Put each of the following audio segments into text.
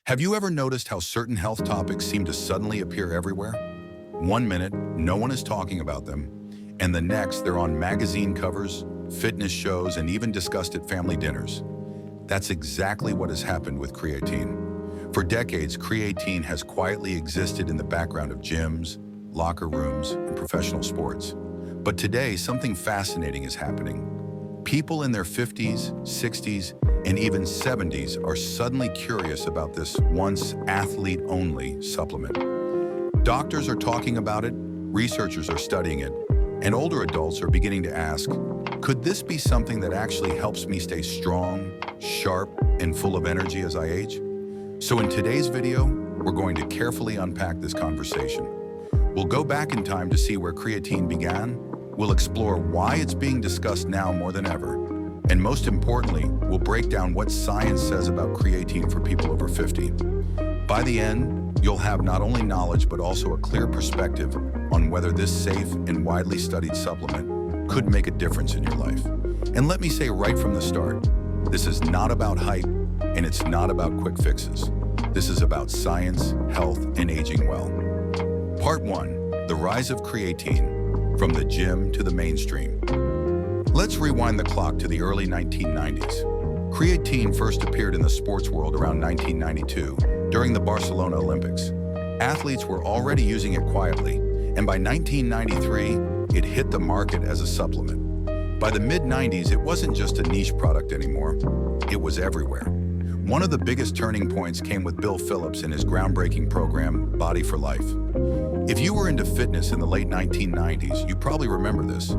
Have you ever noticed how certain health topics seem to suddenly appear everywhere? One minute, no one is talking about them, and the next, they're on magazine covers, fitness shows, and even discussed at family dinners. That's exactly what has happened with creatine. For decades, creatine has quietly existed in the background of gyms, locker rooms, and professional sports. But today, something fascinating is happening. People in their 50s, 60s, and even 70s are suddenly curious about this once athlete-only supplement. Doctors are talking about it, researchers are studying it, and older adults are beginning to ask, could this be something that actually helps me stay strong, sharp, and full of energy as I age? So in today's video, we're going to carefully unpack this conversation. We'll go back in time to see where creatine began. We'll explore why it's being discussed now more than ever. And most importantly, we'll break down what science says about creatine for people over 50. By the end, you'll have not only knowledge, but also a clear perspective on whether this safe and widely studied supplement could make a difference in your life. And let me say right from the start, this is not about hype, and it's not about quick fixes. This is about science, health, and aging well. Part 1, the rise of creatine, from the gym to the mainstream. Let's rewind the clock to the early 1990s. Creatine first appeared in the sports world around 1992 during the Barcelona Olympics. Athletes were already using it quietly, and by 1993, it hit the market as a supplement. By the mid-90s, it wasn't just a niche product anymore, it was everywhere. One of the biggest turning points came with Bill Phillips and his groundbreaking program, Body for Life. If you were into fitness in the late 1990s, you probably remember this.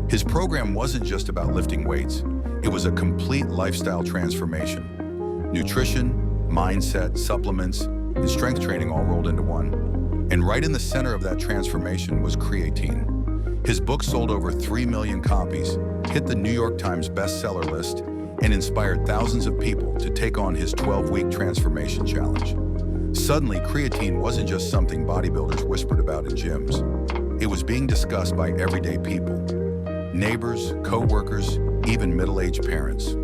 His program wasn't just about lifting weights. It was a complete lifestyle transformation. Nutrition, mindset, supplements, and strength training all rolled into one. And right in the center of that transformation was creatine. His book sold over 3 million copies, hit the New York Times bestseller list, and inspired thousands of people to take on his 12-week transformation challenge. Suddenly, creatine wasn't just something bodybuilders whispered about in gyms. It was being discussed by everyday people. Neighbors, co-workers, even middle-aged parents.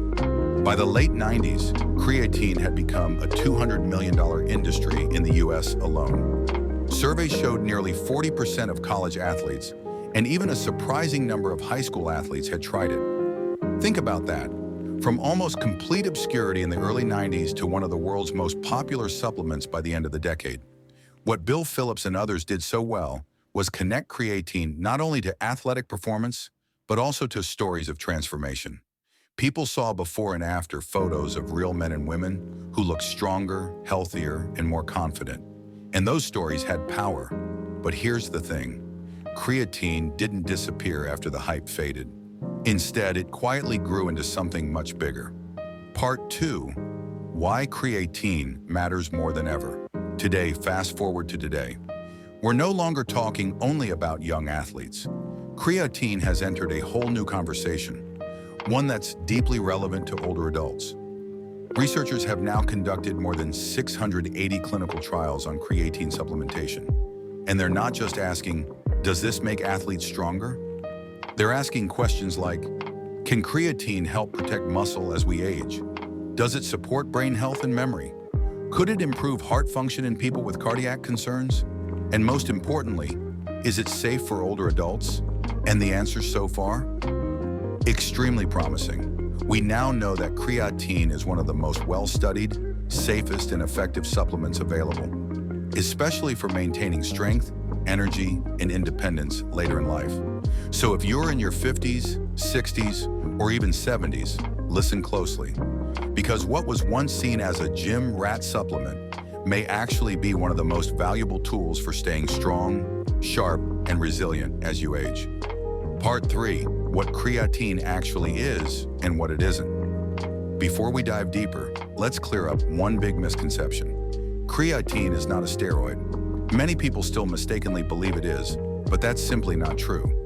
By the late 90s, creatine had become a $200 million industry in the US alone. Surveys showed nearly 40% of college athletes and even a surprising number of high school athletes had tried it. Think about that. From almost complete obscurity in the early 90s to one of the world's most popular supplements by the end of the decade. What Bill Phillips and others did so well was connect creatine not only to athletic performance, but also to stories of transformation. People saw before and after photos of real men and women who looked stronger, healthier, and more confident. And those stories had power. But here's the thing. Creatine didn't disappear after the hype faded. Instead, it quietly grew into something much bigger. Part 2, why creatine matters more than ever. Today, fast forward to today. We're no longer talking only about young athletes. Creatine has entered a whole new conversation, one that's deeply relevant to older adults. Researchers have now conducted more than 680 clinical trials on creatine supplementation. And they're not just asking, does this make athletes stronger? They're asking questions like, can creatine help protect muscle as we age? Does it support brain health and memory? Could it improve heart function in people with cardiac concerns? And most importantly, is it safe for older adults? And the answer so far? Extremely promising. We now know that creatine is one of the most well-studied, safest, and effective supplements available, especially for maintaining strength, energy, and independence later in life. So if you're in your 50s, 60s, or even 70s, listen closely. Because what was once seen as a gym rat supplement may actually be one of the most valuable tools for staying strong, sharp, and resilient as you age. Part 3, what creatine actually is and what it isn't. Before we dive deeper, let's clear up one big misconception. Creatine is not a steroid. Many people still mistakenly believe it is, but that's simply not true.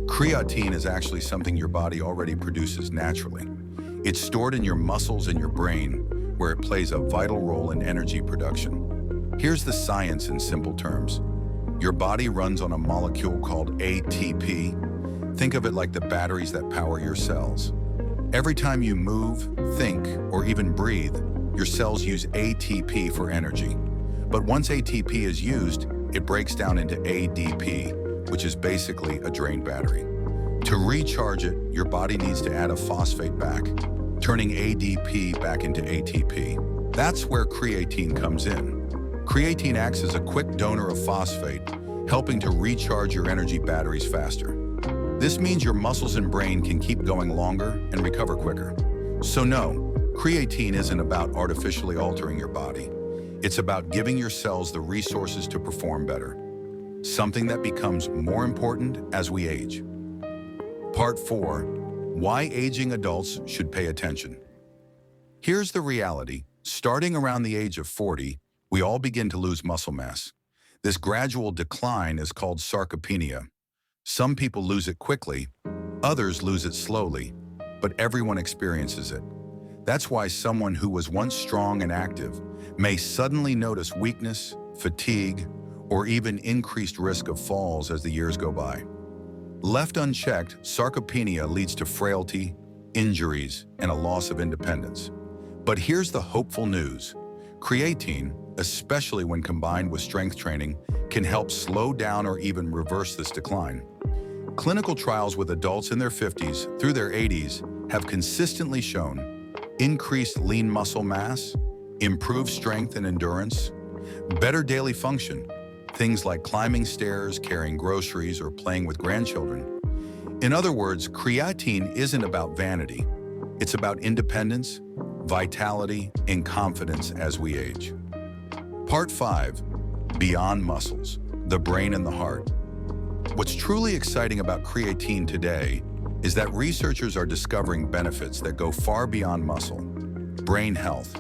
Creatine is actually something your body already produces naturally. It's stored in your muscles and your brain, where it plays a vital role in energy production. Here's the science in simple terms. Your body runs on a molecule called ATP. Think of it like the batteries that power your cells. Every time you move, think, or even breathe, your cells use ATP for energy. But once ATP is used, it breaks down into ADP, which is basically a drained battery. To recharge it, your body needs to add a phosphate back, turning ADP back into ATP. That's where creatine comes in. Creatine acts as a quick donor of phosphate, helping to recharge your energy batteries faster. This means your muscles and brain can keep going longer and recover quicker. So no, creatine isn't about artificially altering your body. It's about giving your cells the resources to perform better, something that becomes more important as we age. Part 4. Why aging adults should pay attention. Here's the reality. Starting around the age of 40, we all begin to lose muscle mass. This gradual decline is called sarcopenia. Some people lose it quickly, others lose it slowly, but everyone experiences it. That's why someone who was once strong and active may suddenly notice weakness, fatigue, or even increased risk of falls as the years go by. Left unchecked, sarcopenia leads to frailty, injuries, and a loss of independence. But here's the hopeful news. Creatine, especially when combined with strength training, can help slow down or even reverse this decline. Clinical trials with adults in their 50s through their 80s have consistently shown increased lean muscle mass, improved strength and endurance, better daily function, things like climbing stairs, carrying groceries, or playing with grandchildren. In other words, creatine isn't about vanity. It's about independence, vitality, and confidence as we age. Part 5. Beyond muscles, the brain and the heart. What's truly exciting about creatine today is that researchers are discovering benefits that go far beyond muscle. Brain health.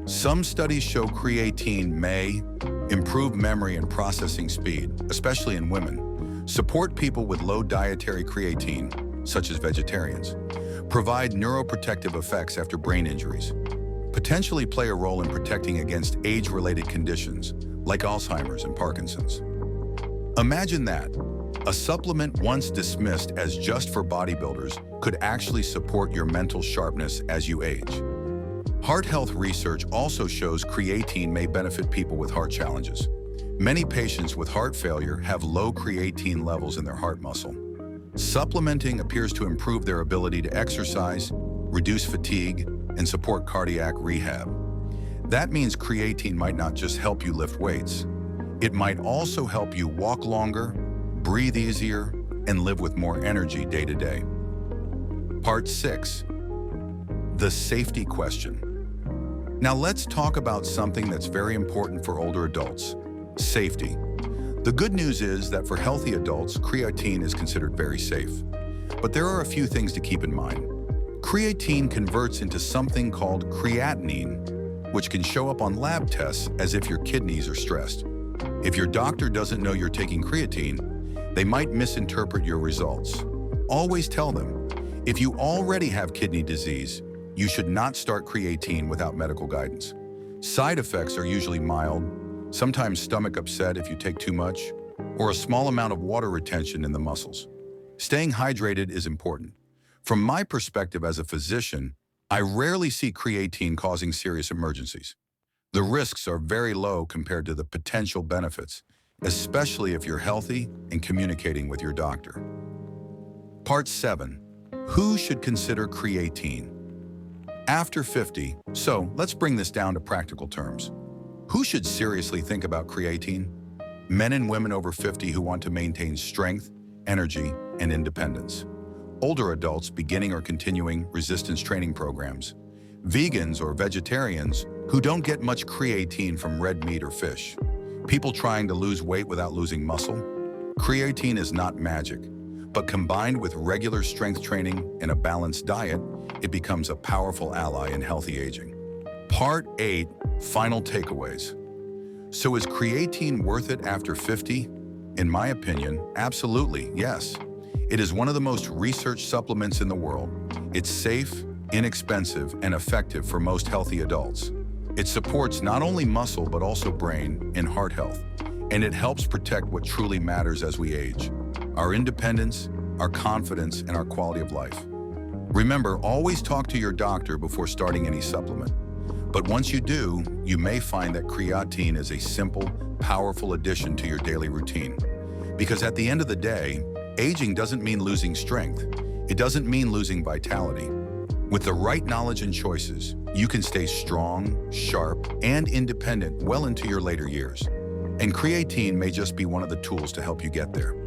Some studies show creatine may improve memory and processing speed, especially in women, support people with low dietary creatine, such as vegetarians, provide neuroprotective effects after brain injuries, potentially play a role in protecting against age-related conditions like Alzheimer's and Parkinson's. Imagine that. A supplement once dismissed as just for bodybuilders could actually support your mental sharpness as you age. Heart health research also shows creatine may benefit people with heart challenges. Many patients with heart failure have low creatine levels in their heart muscle. Supplementing appears to improve their ability to exercise, reduce fatigue, and support cardiac rehab. That means creatine might not just help you lift weights. It might also help you walk longer, breathe easier, and live with more energy day to day. Part 6. The safety question. Now let's talk about something that's very important for older adults: safety. The good news is that for healthy adults, creatine is considered very safe. But there are a few things to keep in mind. Creatine converts into something called creatinine, which can show up on lab tests as if your kidneys are stressed. If your doctor doesn't know you're taking creatine, they might misinterpret your results. Always tell them, if you already have kidney disease, you should not start creatine without medical guidance. Side effects are usually mild, sometimes stomach upset if you take too much, or a small amount of water retention in the muscles. Staying hydrated is important. From my perspective as a physician, I rarely see creatine causing serious emergencies. The risks are very low compared to the potential benefits, especially if you're healthy and communicating with your doctor. Part 7. Who should consider creatine? After 50, so let's bring this down to practical terms. Who should seriously think about creatine? Men and women over 50 who want to maintain strength, energy, and independence. Older adults beginning or continuing resistance training programs. Vegans or vegetarians who don't get much creatine from red meat or fish. People trying to lose weight without losing muscle. Creatine is not magic, but combined with regular strength training and a balanced diet, it becomes a powerful ally in healthy aging. Part 8. Final takeaways. So is creatine worth it after 50? In my opinion, absolutely, yes. It is one of the most researched supplements in the world. It's safe, inexpensive, and effective for most healthy adults. It supports not only muscle but also brain and heart health, and it helps protect what truly matters as we age: our independence, our confidence, and our quality of life. Remember, always talk to your doctor before starting any supplement. But once you do, you may find that creatine is a simple, powerful addition to your daily routine. Because at the end of the day, aging doesn't mean losing strength. It doesn't mean losing vitality. With the right knowledge and choices, you can stay strong, sharp, and independent well into your later years. And creatine may just be one of the tools to help you get there.